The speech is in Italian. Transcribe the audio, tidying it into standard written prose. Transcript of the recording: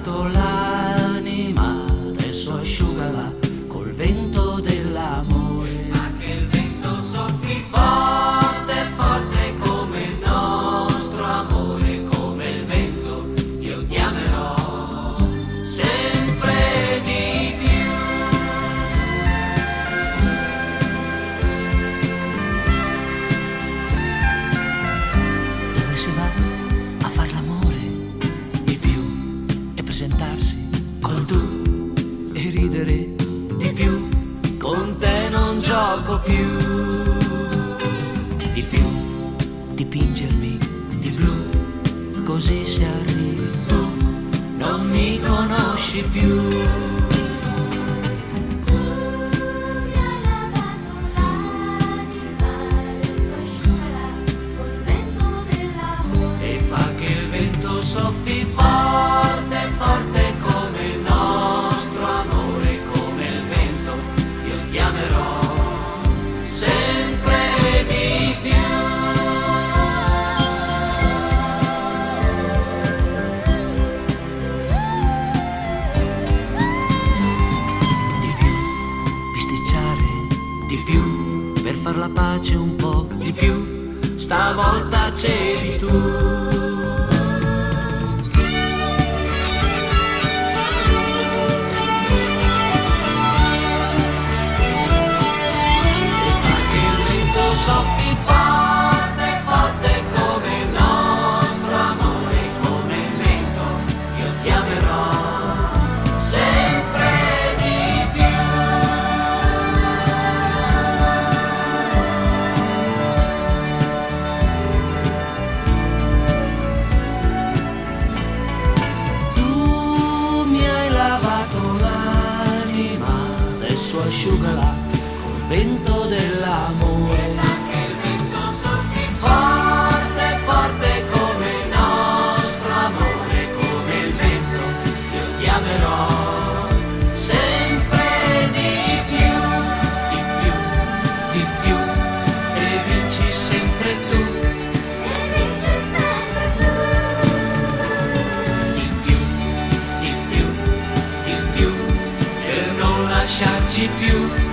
lavato l'anima, adesso asciugala col vento dell'amore. Ma che il vento soffi forte, forte come il nostro amore, come il vento io ti amerò sempre di più. Dove si va a far l'amore di più e presentarsi con tu e ridere di più, con te non gioco più, di più, dipingermi di blu, così se arrivi tu non mi conosci più. Soffi forte, forte come il nostro amore, come il vento, io ti amerò sempre di più. Di più, bisticciare, di più, per far la pace un po' di più, stavolta c'eri tu. Soffi forte, forte come il nostro amore, come il vento, io ti amerò sempre di più. Tu mi hai lavato l'anima, adesso asciugala col vento dell'amore. Lasciarci più.